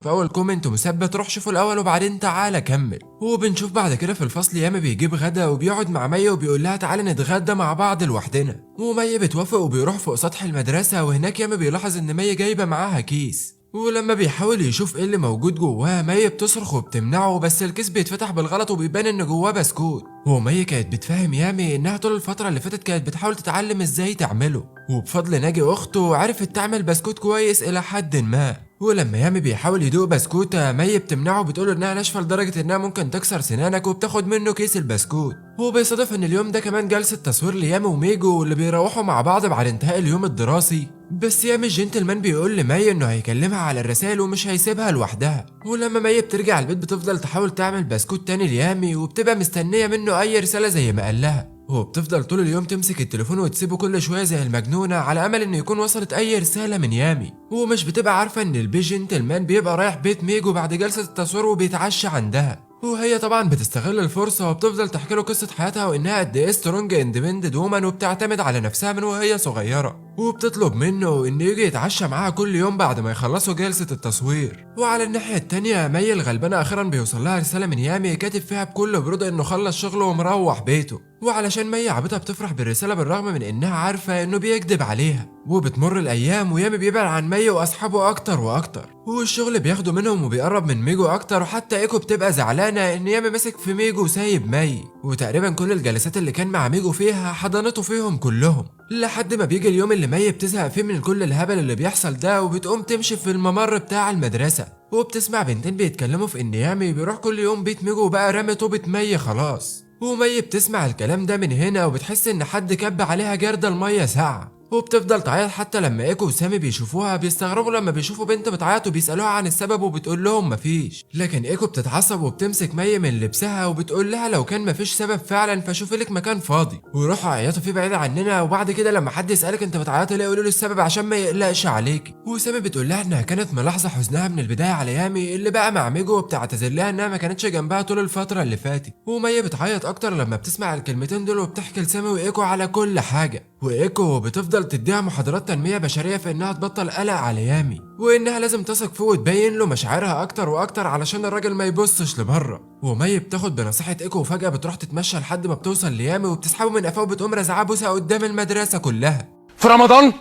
في اول كومنت مثبت روح شوفه الاول وبعدين تعالى كمل. وبنشوف بعد كده في الفصل يامي بيجيب غدا وبيقعد مع مي وبيقول لها تعالى نتغدى مع بعض لوحدنا، ومي بتوافق وبيروح فوق سطح المدرسه، وهناك يامي بيلاحظ ان مي جايبه معاها كيس، ولما بيحاول يشوف ايه اللي موجود جواه مي بتصرخ وبتمنعه، بس الكيس بيتفتح بالغلط وبيبان ان جواه بسكوت. ومي كانت بتفهم يامي انها طول الفتره اللي فاتت كانت بتحاول تتعلم ازاي تعمله، وبفضل ناجي اخته عرفت تعمل بسكوت كويس الى حد ما. ولما يامي بيحاول يدوق بسكوتة مي بتمنعه وبتقوله انها ناشفة لدرجة انها ممكن تكسر سنانك، وبتاخد منه كيس البسكوت. وبيصادف ان اليوم ده كمان جلسة تصوير ليامي وميجو اللي بيروحوا مع بعض بعد انتهاء اليوم الدراسي، بس يامي الجنتلمان بيقول لمي انه هيكلمها على الرسائل ومش هيسيبها لوحدها. ولما مي بترجع البيت بتفضل تحاول تعمل بسكوت تاني ليامي، وبتبقى مستنية منه اي رسالة زي ما قال لها، وبتفضل طول اليوم تمسك التليفون وتسيبه كل شويه زي المجنونه على امل انه يكون وصلت اي رساله من يامي، ومش بتبقى عارفه ان البي جنتلمان بيبقى رايح بيت ميجو بعد جلسه التصوير وبيتعشى عندها. وهي طبعا بتستغل الفرصه وبتفضل تحكي له قصه حياتها وانها قد ايه سترونج اندبندنت وومن وبتعتمد على نفسها من وهي صغيره، وبتطلب منه انه يجي يتعشى معاها كل يوم بعد ما يخلصوا جلسه التصوير. وعلى الناحيه التانيه مي الغلبانه اخيرا بيوصل لها رساله من يامي كاتب فيها بكل برود انه خلص شغله ومروح بيته، وعلشان مي عبتها بتفرح بالرساله بالرغم من انها عارفه انه بيكذب عليها. وبتمر الايام ويامي بيبعد عن مي واصحابه اكتر واكتر، والشغل بياخده منهم وبيقرب من ميجو اكتر، وحتى ايكو بتبقى زعلانه ان يامي ماسك في ميجو وسايب مي، وتقريبا كل الجلسات اللي كان مع ميجو فيها حضنته فيهم كلهم، لحد ما بيجي اليوم اللي مي بتزهق فيه من كل الهبل اللي بيحصل ده، وبتقوم تمشي في الممر بتاع المدرسه، وبتسمع بنتين بيتكلموا في ان يامي بيروح كل يوم بيت ميجو وبقى رامي طوبة مي خلاص. ومي بتسمع الكلام ده من هنا وبتحس ان حد كب عليها جردل الميه ساقعه، وبتفضل تعيط حتى لما ايكو وسامي بيشوفوها بيستغربوا لما بيشوفوا بنت بتعيط وبيسالوها عن السبب وبتقول لهم مفيش، لكن ايكو بتتعصب وبتمسك مي من لبسها وبتقول لها لو كان مفيش سبب فعلا فشوفي لك مكان فاضي وروحوا عيطوا فيه بعيد عننا، وبعد كده لما حد يسالك انت بتعيطي ليه قولوا له السبب عشان ما يقلقش عليكي. وسامي بتقول لها انها كانت ملاحظه حزنها من البدايه على يامي اللي بقى مع ميجو، وبتعتذر لها انها ما كانتش جنبها طول الفتره اللي فاتت. ومي بتعيط اكتر لما بتسمع الكلمتين دول وبتحكي لسامي وايكو على كل حاجه، وايكو بتفضل تديها محاضرات تنميه بشريه في انها تبطل قلق على يامي، وانها لازم تثق فيه وتبين له مشاعرها اكتر واكتر علشان الراجل ما يبصش لبره. ومي بتاخد بنصيحه ايكو وفجاه بتروح تتمشى لحد ما بتوصل ليامي وبتسحبه من قفاه وبتقوم رازعاه بوسه قدام المدرسه كلها في رمضان.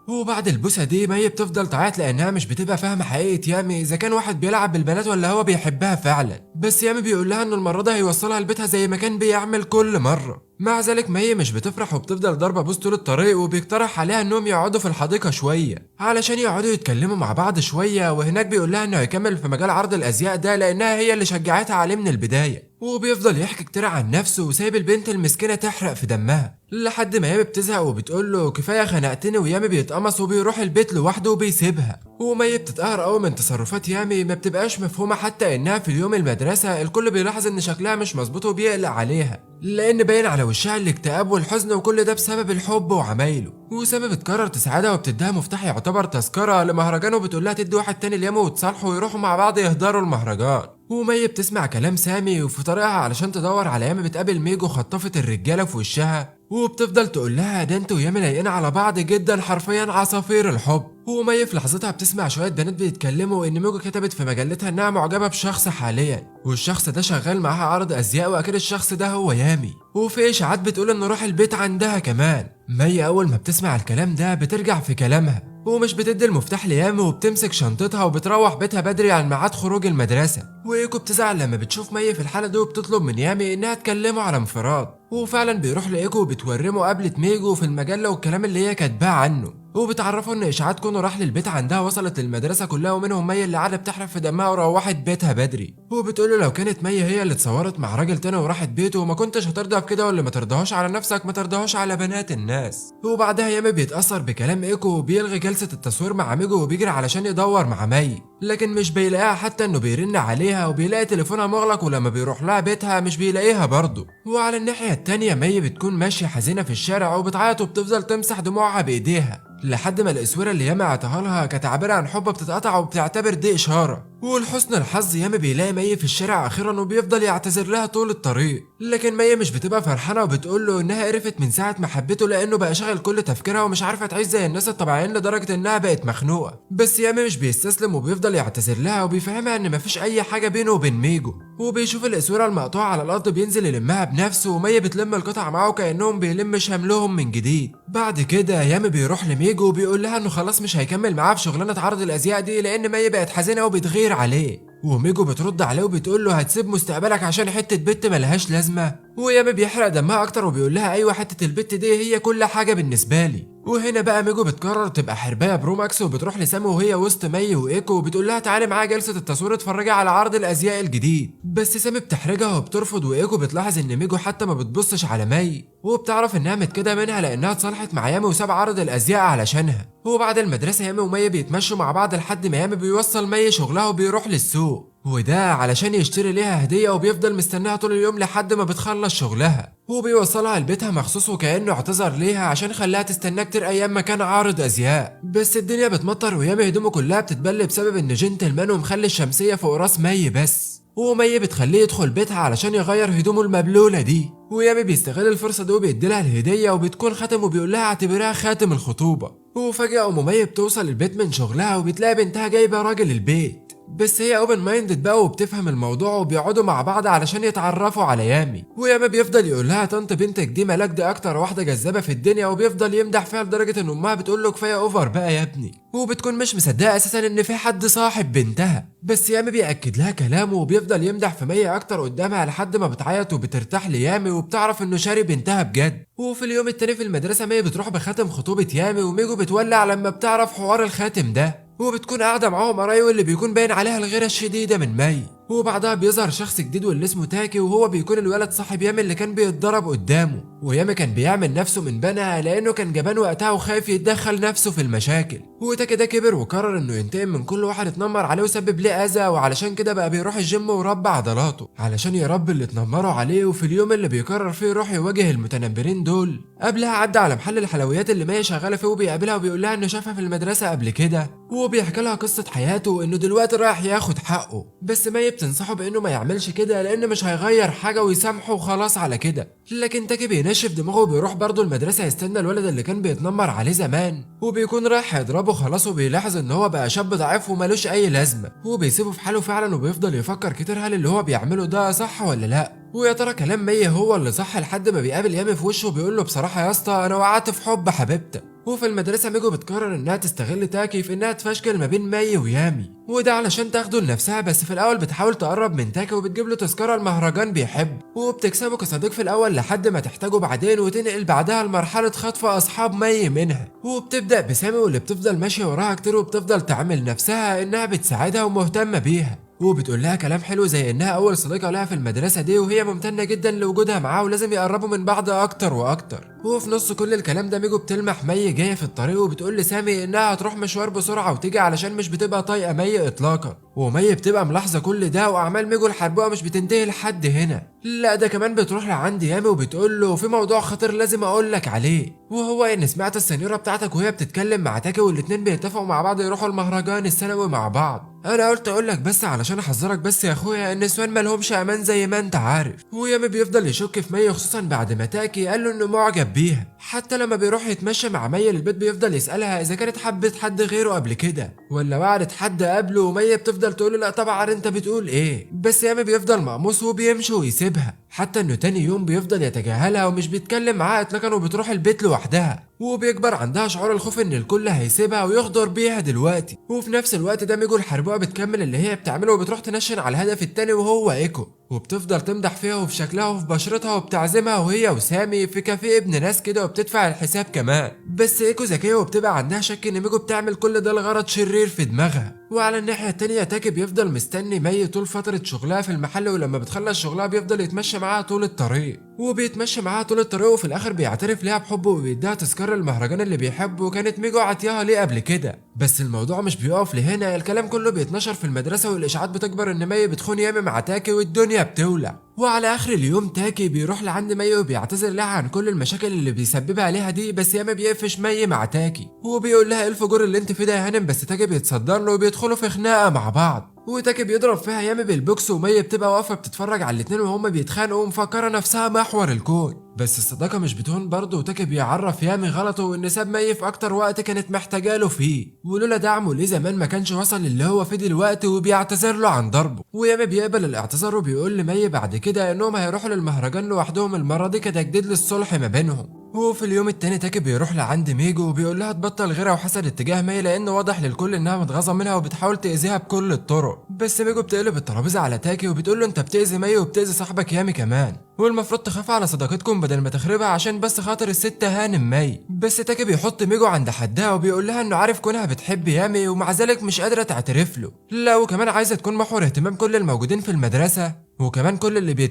وبعد البوسه دي مي بتفضل تعيط لانها مش بتبقى فاهمه حقيقه يامي اذا كان واحد بيلعب بالبنات ولا هو بيحبها فعلا، بس يامي بيقول لها انه المره ده هيوصلها لبيتها زي ما كان بيعمل كل مره. مع ذلك مي مش بتفرح وبتفضل ضاربه بوس طول الطريق، وبيقترح عليها انهم يقعدوا في الحديقه شويه علشان يقعدوا يتكلموا مع بعض شويه، وهناك بيقول لها انه هيكمل في مجال عرض الازياء ده لانها هي اللي شجعتها عليه من البدايه، وبيفضل يحكي كتير عن نفسه وسايب البنت المسكينه تحرق في دمها، لحد ما يامي بتزهق وبتقول له كفايه خنقتني، ويامي بيتقمص وبيروح البيت لوحده وبيسيبها. ومي بتتقهر قوي من تصرفات يامي ما بتبقاش مفهومه، حتى انها في اليوم المدرسه الكل بيلاحظ ان شكلها مش مظبوط وبيقلق عليها لان باين على وشها الاكتئاب والحزن، وكل ده بسبب الحب وعمايله. وسامي بتقرر تساعدها وبتديها مفتاح يعتبر تذكره لمهرجان، وبتقول لها تدي واحد تاني ليامي وتصالحوا ويروحوا مع بعض يهدروا المهرجان. ومي بتسمع كلام سامي وفي طريقها علشان تدور على يامي بتقابل ميجو خطفت الرجاله في وشها، وبتفضل تقول لها ده انتوا ويامي لايقين على بعض جدا حرفيا عصافير الحب. ومي في لحظتها بتسمع شويه بنات بيتكلموا ان ميجو كتبت في مجلتها انها معجبه بشخص حاليا، والشخص ده شغال معاها عرض ازياء واكيد الشخص ده هو يامي، وفي اشاعات بتقول انه راح البيت عندها كمان. مي اول ما بتسمع الكلام ده بترجع في كلامها ومش بتدي المفتاح ليامي، وبتمسك شنطتها وبتروح بيتها بدري عن ميعاد خروج المدرسه. وايكو بتزعل لما بتشوف مي في الحاله دي وبتطلب من يامي انها تكلمه على انفراد، وفعلا بيروح لايكو وبتوريه مقابله ميجو في المجله والكلام اللي هي كاتباه عنه، وبتعرفوا ان اشاعات كونه راح للبيت عندها وصلت للمدرسه كلها، ومنهم مي اللي قاعده بتحرق في دمها وروحت بيتها بدري. وبتقوله لو كانت مي هي اللي اتصورت مع راجل تاني وراحت بيته وما كنتش هترضى بكده، واللي ما ترضاهاش على نفسك ما ترضاهاش على بنات الناس. وبعدها يامي بيتاثر بكلام ايكو وبيلغي جلسه التصوير مع ميجو وبيجري علشان يدور مع مي، لكن مش بيلاقيها، حتى انه بيرن عليها وبيلاقي تليفونها مغلق، ولما بيروح لها بيتها مش بيلاقيها برضه. وعلى الناحيه التانيه مي بتكون ماشيه حزينه في الشارع وبتعيط وبتفضل تمسح دموعها بايديها، لحد ما الاسوره اللي ياما عطاها لها كانت عباره عن حب بتتقطع وبتعتبر دي اشاره. ولحسن الحظ ياما بيلاقي مي في الشارع اخيرا وبيفضل يعتذر لها طول الطريق، لكن مي مش بتبقى فرحانه وبتقول له انها قرفت من ساعه ما حبته لانه بقى شاغل كل تفكيرها ومش عارفه تعيش زي الناس الطبيعيين لدرجه انها بقت مخنوقه. بس ياما مش بيستسلم وبيفضل يعتذر لها وبيفهمها ان مفيش اي حاجه بينه وبين ميجو. وبيشوف الاسوره المقطوعه على الارض بينزل يلمها بنفسه، ومي بتلم القطع معاه كانهم بيلم شملهم من جديد. بعد كده ياما بيروح لميجو وبيقول لها انه خلاص مش هيكمل معاها في شغلانه عرض الازياء دي لان مي بقت حزينه وبتغير عليه. وميجو بترد عليه وبتقول له هتسيب مستقبلك عشان حته بنت ملهاش لازمه. وياما بيحرق دمها اكتر وبيقول لها ايوه حته البت دي هي كل حاجه بالنسبه لي. وهنا بقى ميجو بتقرر تبقى حربايه بروماكس وبتروح لسامي وهي وسط مي وايكو وبتقول لها تعالي معايا جلسه التصوير اتفرجي على عرض الازياء الجديد. بس سامي بتحرجها وبترفض، وايكو بتلاحظ ان ميجو حتى ما بتبصش على مي وبتعرف انها متكده منها لانها اتصالحت مع يامي وساب عرض الازياء علشانها. وبعد المدرسه يامي ومي بيتمشوا مع بعض لحد ما يامي بيوصل مي شغلها وبيروح للسوق، وده علشان يشتري ليها هديه وبيفضل مستناها طول اليوم لحد ما بتخلص شغلها. وبيوصلها لبيتها مخصوص وكانه اعتذر ليها عشان خلاها تستناه كتير ايام ما كان عارض ازياء. بس الدنيا بتمطر ويامي هدومه كلها بتتبل بسبب ان جنتلمان ومخلي الشمسيه فوق راس مي بس. ومي بتخليه يدخل بيتها علشان يغير هدومه المبلوله دي، ويامي بيستغل الفرصه دي وبيديلها الهديه وبتكون خاتم وبيقول لها اعتبرها خاتم الخطوبه. وفجاه مي بتوصل البيت من شغلها وبتلاقي بنتها جايبه راجل البيت، بس هي اوبن مايندد بقى وبتفهم الموضوع وبيقعدوا مع بعض علشان يتعرفوا على يامي. وياما بيفضل يقول لها طنط بنتك دي ملاك دي اكتر واحده جذابه في الدنيا، وبيفضل يمدح فيها لدرجه ان امها بتقول له كفايه اوفر بقى يا ابني، وبتكون مش مصدقه اساسا ان في حد صاحب بنتها. بس يامي بياكد لها كلامه وبيفضل يمدح في مي اكتر قدامها لحد ما بتعيط وبترتاح ليامي وبتعرف انه شاري بنتها بجد. وفي اليوم التاني في المدرسه مي بتروح بخاتم خطوبه يامي، وميجو بتولع لما بتعرف حوار الخاتم ده، وبتكون قاعده معاهم قرايب اللي بيكون باين عليها الغيره الشديده من مي. وبعدها بيظهر شخص جديد واللي اسمه تاكي، وهو بيكون الولد صاحب يامي اللي كان بيتضرب قدامه. ويامي كان بيعمل نفسه من بنها لانه كان جبان وقتها وخايف يتدخل نفسه في المشاكل. وتاكي ده كبر وقرر انه ينتقم من كل واحد اتنمر عليه وسبب ليه اذى، وعلشان كده بقى بيروح الجيم وربى عضلاته علشان يربي اللي اتنمروا عليه. وفي اليوم اللي بيقرر فيه يروح يواجه المتنمرين دول، قبلها عدى على محل الحلويات اللي مي شغاله فيه وبيقابلها وبيقول لها انه شافها في المدرسه قبل كده، وبيحكي لها قصه حياته وانه دلوقتي رايح ياخد حقه. بس مي بتنصحه بانه ما يعملش كده لان مش هيغير حاجه ويسامحه وخلاص على كده. لكن تاكي بينشف دماغه وبيروح برضه المدرسه يستنى الولد اللي كان بيتنمر عليه زمان، وبيكون رايح يضربه خلاص، وبيلاحظ ان هو بقى شاب ضعيف ومالوش اي لازمه، وبيسيبه في حاله فعلا وبيفضل يفكر كتير هل اللي هو بيعمله ده صح ولا لا. ويا ترى كلام مي هو اللي صح لحد ما بيقابل يامي في وشه وبيقول له بصراحه يا اسطى انا وقعت في حب حبيبتك. وفي المدرسه ميجو بتقرر انها تستغل تاكي في انها تفشكل ما بين مي ويامي، وده علشان تاخده لنفسها. بس في الاول بتحاول تقرب من تاكي وبتجيب له تذكره المهرجان بيحبه، وبتكسبه كصديق في الاول لحد ما تحتاجه بعدين، وتنقل بعدها لمرحله خطف اصحاب مي منها. وبتبدا بسامي واللي بتفضل ماشيه وراها كتير وبتفضل تعمل نفسها انها بتساعدها ومهتمه بيها، وبتقول لها كلام حلو زي انها اول صديقه لها في المدرسه دي وهي ممتنه جدا لوجودها معاه ولازم يقربوا من بعض اكتر واكتر. وفي نص كل الكلام ده ميجو بتلمح مي جايه في الطريق وبتقول لسامي انها هتروح مشوار بسرعه وتيجي علشان مش بتبقى طايقه مي اطلاقا. ومي بتبقى ملاحظه كل ده، واعمال ميجو الحربوقه مش بتنتهي لحد هنا، لا ده كمان بتروح لعند يامي وبتقول له في موضوع خطير لازم اقول لك عليه، وهو ان سمعت السنيوره بتاعتك وهي بتتكلم مع تاكي والاتنين بيتفقوا مع بعض يروحوا المهرجان السنوي مع بعض. انا قلت اقول لك بس علشان احذرك بس يا اخويا ان النسوان مالهمش امان زي ما انت عارف. ويامي بيفضل يشك في مي خصوصا بعد ما تاكي قال له انه معجب بيها، حتى لما بيروح يتمشى مع مي للبيت بيفضل يسالها اذا كانت حبت حد غيره قبل كده ولا وعدت حد قبله، ومي بتفضل تقول له لا طبعا انت بتقول ايه. بس يامي بيفضل مقموص وبيمشي ويسيبها، حتى انه تاني يوم بيفضل يتجاهلها ومش بيتكلم معاها اطلاقا وبتروح البيت لوحدها، وبيكبر عندها شعور الخوف ان الكل هيسيبها ويغدر بيها دلوقتي. وفي نفس الوقت ده ميجو الحربوقه بتكمل اللي هي بتعمله وبتروح تنشن على الهدف التاني وهو ايكو، وبتفضل تمدح فيها وفي شكلها وفي بشرتها وبتعزمها وهي وسامي في كافيه ابن ناس كده وبتدفع الحساب كمان. بس ايكو ذكيه وبتبقى عندها شك ان ميجو بتعمل كل ده لغرض شرير في دماغها. وعلى الناحيه التانيه تاكي بيفضل مستني مي طول فتره شغلها في المحل، ولما بتخلص شغلها بيفضل يتمشى معاها طول الطريق، وبيتمشى معاها طول الطريق، وفي الاخر بيعترف ليها بحبه وبيديها تذكره المهرجان اللي بيحبه، وكانت ميجو عطيها ليه قبل كده. بس الموضوع مش بيقف لهنا، الكلام كله بيتنشر في المدرسه والاشاعات بتكبر ان مي بتخون يامي مع تاكي والدنيا بتولع. وعلى اخر اليوم تاكي بيروح لعند مي وبيعتذر لها عن كل المشاكل اللي بيسببها عليها دي، بس يامي بيقفش مي مع تاكي وبيقول لها ايه الفجور اللي انت فيه ده يا هانم، بس تاكي بيتصدر له وبيدخلوا في خناقه مع بعض، وتاكي بيضرب فيها يامي بالبوكس، ومي بتبقى واقفه بتتفرج على الاتنين وهما بيتخانقوا ومفكره نفسها محور الكون. بس الصداقه مش بتهون برضه، وتاكي بيعرف يامي غلطه وان ساب مي في اكتر وقت كانت محتاجه له فيه، ولولا دعمه ليه زمان ما كانش وصل للي هو فيه دلوقتي، وبيعتذر له عن ضربه. ويامي بيقبل الاعتذار وبيقول لمي بعد كده انهم هيروحوا للمهرجان لوحدهم المره دي كتجديد للصلح ما بينهم. وفي اليوم التاني تاكي بيروح لعند ميجو وبيقول لها تبطل غيرها وحسد اتجاه مي، لان واضح للكل انها متغاظه منها وبتحاول تاذيها بكل الطرق. بس ميجو بتقلب الترابيزه على تاكي وبتقول له انت بتاذي مي وبتاذي صاحبك يامي كمان، والمفروض تخاف على صداقتكم بدل ما تخربها عشان بس خاطر الست هانم مي. بس تاكي بيحط ميجو عند حدها وبيقول لها انه عارف كونها بتحب يامي ومع ذلك مش قادره تعترف له، لا وكمان عايزه تكون محور اهتمام كل الموجودين في المدرسه، وكمان كل اللي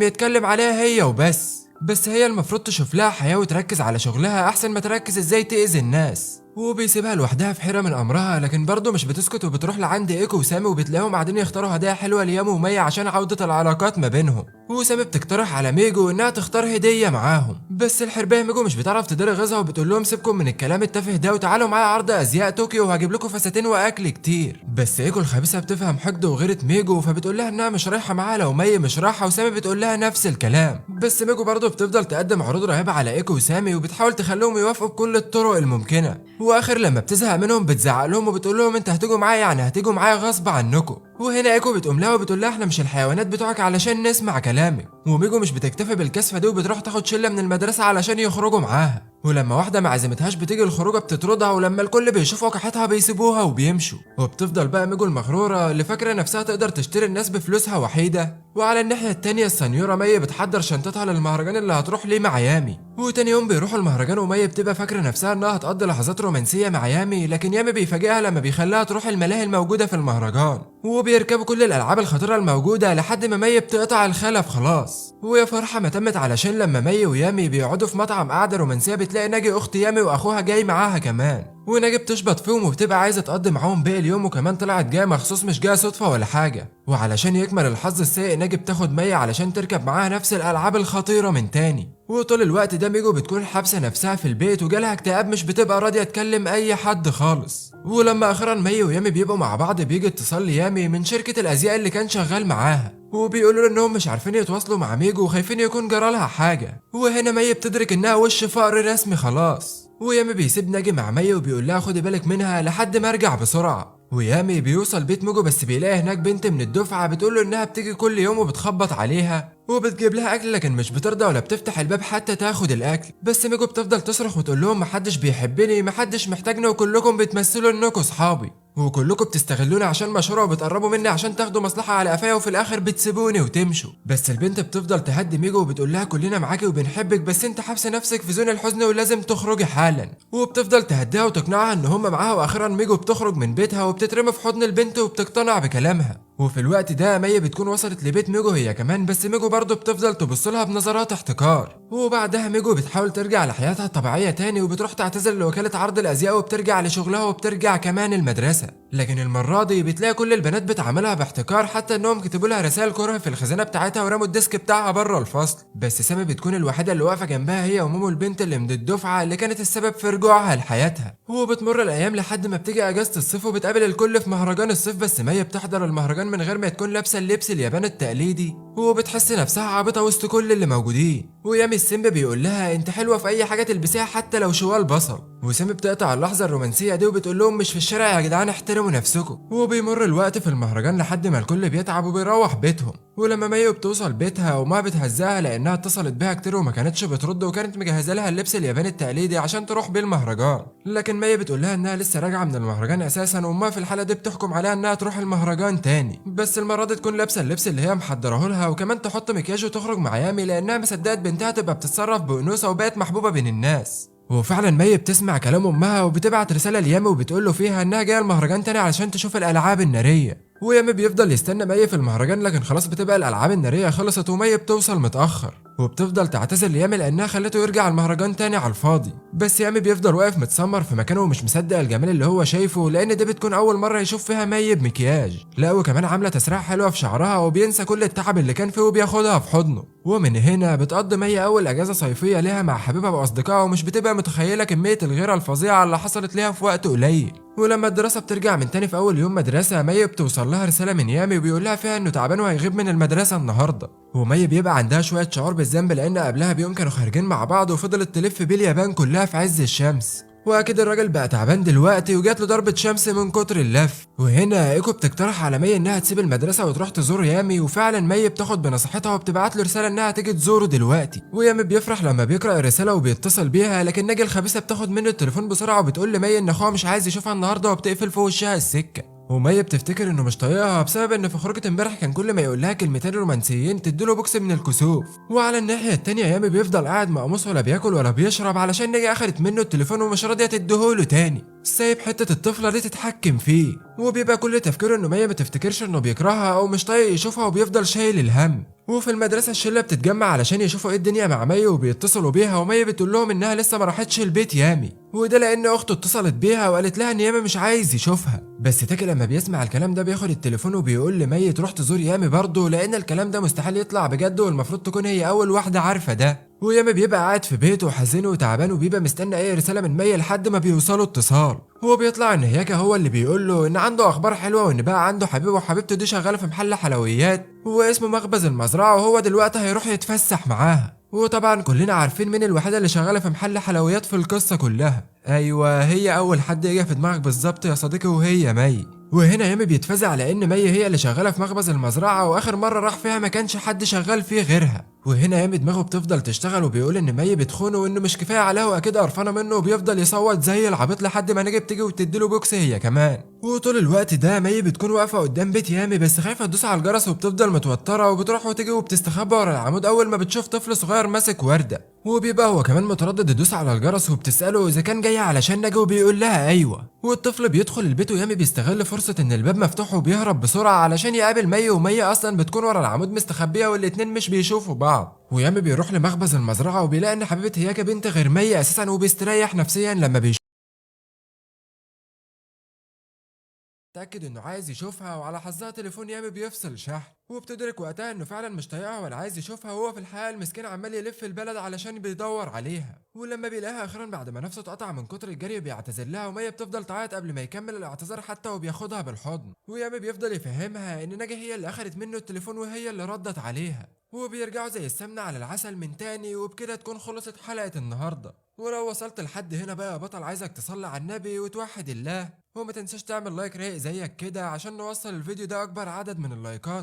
يتكلم عليها هي وبس. بس هي المفروض تشوف لها حياة وتركز على شغلها احسن ما تركز ازاي تأذي الناس. وبيسيبها لوحدها في حيرة من امرها، لكن برضه مش بتسكت وبتروح لعند ايكو وسامي وبتلاقيهم قاعدين يختاروا هدايا حلوة ليامو ومي عشان عودة العلاقات ما بينهم. وسامي بتقترح على ميجو انها تختار هدية معاهم، بس الحرباية ميجو مش بتعرف تدير غيظها وبتقول لهم سيبكم من الكلام التافه ده وتعالوا معايا عرض ازياء طوكيو وهجيب لكم فساتين واكل كتير. بس ايكو الخبيثة بتفهم حقد وغيرة ميجو فبتقول لها انها مش رايحة معاها لو مي مش رايحة، وسامي بتقول لها نفس الكلام. بس ميجو برضه بتفضل تقدم عروض رهيبة على ايكو وسامي وبتحاول تخليهم يوافقوا بكل الطرق الممكنة، واخر لما بتزهق منهم بتزعق لهم وبتقول لهم انت هتيجوا معايا يعني هتيجوا معايا غصب عنكم. وهنا ايكو بتقوم لها وبتقول لها احنا مش الحيوانات بتوعك علشان نسمع كلامك. وميجو مش بتكتفي بالكسفه دي وبتروح تاخد شله من المدرسه علشان يخرجوا معاها، ولما واحده ما عزمتهاش بتيجي الخروجه بتطردها، ولما الكل بيشوفوا وقحتها بيسيبوها وبيمشوا. وبتفضل بقى ميجو المغروره اللي فاكره نفسها تقدر تشتري الناس بفلوسها وحيده. وعلى الناحيه التانيه السنيوره مي بتحضر شنطتها للمهرجان اللي هتروح ليه مع يامي. وتاني يوم بيروحوا المهرجان ومي بتبقى فاكره نفسها انها هتقضي لحظات رومانسيه مع يامي، لكن يامي بيفاجئها لما بيخليها تروح الملاهي الموجوده في المهرجان، وبيركبوا كل الالعاب الخطيره الموجوده لحد ما مي بتقطع الخلف خلاص. ويا فرحه ما تمت علشان لما مي ويامي بيقعدوا في مطعم قعده رومانسيه بتلاقي ناجي اخت يامي واخوها جاي معاها كمان، وناجي بتشبط فيهم وبتبقى عايزه تقضي معاهم باقي اليوم، وكمان طلعت جايه مخصوص مش جايه صدفه ولا حاجه. وعلشان يكمل الحظ السيء ناجي بتاخد مي علشان تركب معاها نفس الالعاب الخطيره من تاني. وطول الوقت ده ميجو بتكون حابسه نفسها في البيت وجالها اكتئاب مش بتبقى راضيه تكلم اي حد خالص. ولما اخيرا مي ويامي بيبقوا مع بعض بيجي اتصال ليامي من شركه الازياء اللي كان شغال معاها، وبيقولوا له انهم مش عارفين يتواصلوا مع ميجو وخايفين يكون جرالها حاجه. وهنا مي بتدرك انها وش فقر رسمي خلاص. ويامي بيسيب ناجي مع مي وبيقول لها خدي بالك منها لحد ما ارجع بسرعه. ويامي بيوصل بيت ميجو بس بيلاقي هناك بنت من الدفعه بتقول له انها بتيجي كل يوم وبتخبط عليها وبتجيب لها اكل، لكن مش بترضى ولا بتفتح الباب حتى تاخد الاكل. بس ميجو بتفضل تصرخ وتقول لهم محدش بيحبني محدش محتاجني وكلكم بتمثلوا انكم صحابي وكلكم بتستغلوني عشان مشهوره وبتقربوا مني عشان تاخدوا مصلحه على قفايا وفي الاخر بتسيبوني وتمشوا. بس البنت بتفضل تهدي ميجو وبتقول لها كلنا معاكي وبنحبك بس انت حابسه نفسك في زون الحزن ولازم تخرجي حالا. وبتفضل تهديها وتقنعها ان هم معاها، واخيرا ميجو بتخرج من بيتها وبتترمي في حضن البنت وبتقتنع بكلامها. وفي الوقت ده مي بتكون وصلت لبيت ميجو هي كمان، بس ميجو برضه بتفضل تبص لها بنظرات احتقار. وبعدها ميجو بتحاول ترجع لحياتها الطبيعيه تاني وبتروح تعتذر لوكاله عرض الازياء وبترجع لشغلها وبترجع كمان المدرسه، لكن المره دي بتلاقي كل البنات بتعاملها باحتقار حتى انهم كتبوا لها رسائل كره في الخزانه بتاعتها ورموا الديسك بتاعها بره الفصل. بس سامي بتكون الوحيده اللي واقفه جنبها هي ومومو البنت اللي من الدفعه اللي كانت السبب في رجوعها لحياتها. وبتمر الايام لحد ما بتيجي اجازه الصيف وبتقابل الكل في مهرجان الصيف، بس مي بتحضر المهرجان من غير ما تكون لابسه اللبس الياباني التقليدي وبتحس نفسها عابطه وسط كل اللي موجودين. ويامي السيمبا بيقول لها انت حلوه في اي حاجه تلبسيها حتى لو شوال بصل. وسامي بتقطع اللحظه الرومانسيه دي وبتقول لهم مش في الشارع يا جدعان احترموا نفسكم. وبيمر الوقت في المهرجان لحد ما الكل بيتعب وبيروح بيتهم. ولما مي بتوصل بيتها وما بتهزها لانها اتصلت بيها كتير وما كانتش بترد وكانت مجهزه لها اللبس الياباني التقليدي عشان تروح بيه المهرجان، لكن مي بتقول لها انها لسه راجعه من المهرجان اساسا، وما في الحاله دي بتحكم عليها انها تروح المهرجان تاني، بس المره دي تكون لابسه اللبس اللي هي محضره لها وكمان تحط مكياج وتخرج مع يامي لانها مصدقت بنتها تبقى بتتصرف بانوثه وبقت محبوبه بين الناس. وفعلا مي بتسمع كلام امها وبتبعت رساله ليامي وبتقول له فيها انها جايه المهرجان تاني علشان تشوف الالعاب الناريه. ويامي بيفضل يستنى مي في المهرجان، لكن خلاص بتبقى الالعاب الناريه خلصت ومي بتوصل متاخر، وبتفضل تعتذر ليامي لانها خلته يرجع المهرجان تاني على الفاضي. بس يامي بيفضل واقف متسمر في مكانه ومش مصدق الجمال اللي هو شايفه، لان دي بتكون اول مره يشوف فيها مي بمكياج، لا وكمان عامله تسريحه حلوه في شعرها، وبينسى كل التعب اللي كان فيه وبياخدها في حضنه. ومن هنا بتقضي مي اول اجازه صيفيه ليها مع حبيبها واصدقائها، ومش بتبقى متخيله كميه الغيره الفظيعه اللي حصلت ليها في وقت قليل. ولما الدراسة بترجع من تاني في أول يوم مدرسة، مي بتوصل لها رسالة من يامي وبيقول لها فيها إنه تعبان وهيغيب من المدرسة النهاردة. ومي بيبقى عندها شوية شعور بالذنب لأن قبلها بيوم كانوا خارجين مع بعض وفضلت تلف بيه اليابان كلها في عز الشمس، واكيد الراجل بقى تعبان دلوقتي وجات له ضربة شمس من كتر اللف. وهنا ايكو بتقترح على مي انها تسيب المدرسة وتروح تزور يامي، وفعلا مي بتاخد بنصيحتها وبتبعت له رسالة انها تيجي تزوره دلوقتي. ويامي بيفرح لما بيقرأ الرسالة وبيتصل بيها، لكن ناجي الخبيثة بتاخد منه التليفون بسرعة وبتقول لمي ان اخوها مش عايز يشوفها النهارده وبتقفل في وشها السكة. ومي بتفتكر انه مش طايقها بسبب ان في خروجه امبارح كان كل ما يقول لها كلمتين رومانسيين تديله بوكس من الكسوف. وعلى الناحيه التانيه يامي بيفضل قاعد مقموص ولا بياكل ولا بيشرب علشان نيجي اخدت منه التليفون ومش راضيه تديهوله تاني، سايب حته الطفله دي تتحكم فيه. وبيبقى كل تفكيره انه مي ما تفتكرش انه بيكرهها او مش طايق يشوفها، وبيفضل شايل الهم. وفي المدرسه الشله بتتجمع علشان يشوفوا ايه الدنيا مع مي وبيتصلوا بيها، ومي بتقول لهم انها لسه ما راحتش البيت يامي، وده لان اخته اتصلت بيها وقالت لها ان يامي مش عايز يشوفها. بس تاكي لما بيسمع الكلام ده بياخد التليفون وبيقول لمي تروح تزور يامي برضه، لان الكلام ده مستحيل يطلع بجد والمفروض تكون هي اول واحده عارفه ده. ويامي بيبقى قاعد في بيته حزين وتعبان وبيبقى مستني اي رساله من مي لحد ما بيوصله اتصال، هو بيطلع ان هياكا هو اللي بيقول له ان عنده اخبار حلوه وان بقى عنده حبيبه وحبيبته دي شغاله في محل حلويات واسمه مخبز المزرعه، وهو دلوقتي هيروح يتفسح معاها. وطبعا كلنا عارفين مين الوحيده اللي شغاله في محل حلويات في القصه كلها. ايوه هي اول حد يجي في دماغك بالظبط يا صديقي، وهي مي. وهنا يامي بيتفزع لان مي هي اللي شغاله في مخبز المزرعه، واخر مره راح فيها ما كانش حد شغال فيه غيرها. وهنا يامي دماغه بتفضل تشتغل وبيقول ان مي بتخونه وانه مش كفايه عليها واكيد قرفانه منه، وبيفضل يصوت زي العبيط لحد ما نجي بتيجي وتديله بوكس هي كمان. وطول الوقت ده مي بتكون واقفه قدام بيت يامي بس خايفه تدوس على الجرس، وبتفضل متوتره وبتروح وتيجي وبتستخبى ورا العمود اول ما بتشوف طفل صغير ماسك ورده، وبيبقى هو كمان متردد يدوس على الجرس، وبتساله اذا كان جاي علشان نجي وبيقول لها ايوه. والطفل بيدخل البيت ويامي بيستغل فرصه ان الباب مفتوح وبيهرب بسرعه علشان يقابل مي، ومي اصلا بتكون ورا العمود مستخبيه والاتنين مش بيشوفوا بعض. ويامي بيروح لمخبز المزرعه وبيلاقي ان حبيبه هياكا بنت غير مي اساسا، وبيستريح نفسيا لما تأكد انه عايز يشوفها. وعلى حظها تليفون يامي بيفصل شحن، وبتدرك وقتها انه فعلا مش طايقها ولا عايز يشوفها، وهو في الحقيقه المسكين عمال يلف البلد علشان بيدور عليها. ولما بيلاقيها اخيرا بعد ما نفسه اتقطع من كتر الجري بيعتذر لها، ومية بتفضل تعيط قبل ما يكمل الاعتذار حتى وبياخدها بالحضن. ويامي بيفضل يفهمها ان ناجي هي اللي اخدت منه التليفون وهي اللي ردت عليها، وبيرجعوا زي السمنه على العسل من تاني. وبكده تكون خلصت حلقه النهارده. ولو وصلت لحد هنا بقى يا بطل عايزك تصلي على النبي وتوحد الله، وما تنساش تعمل لايك رايق زيك كده عشان نوصل الفيديو ده اكبر عدد من اللايكات.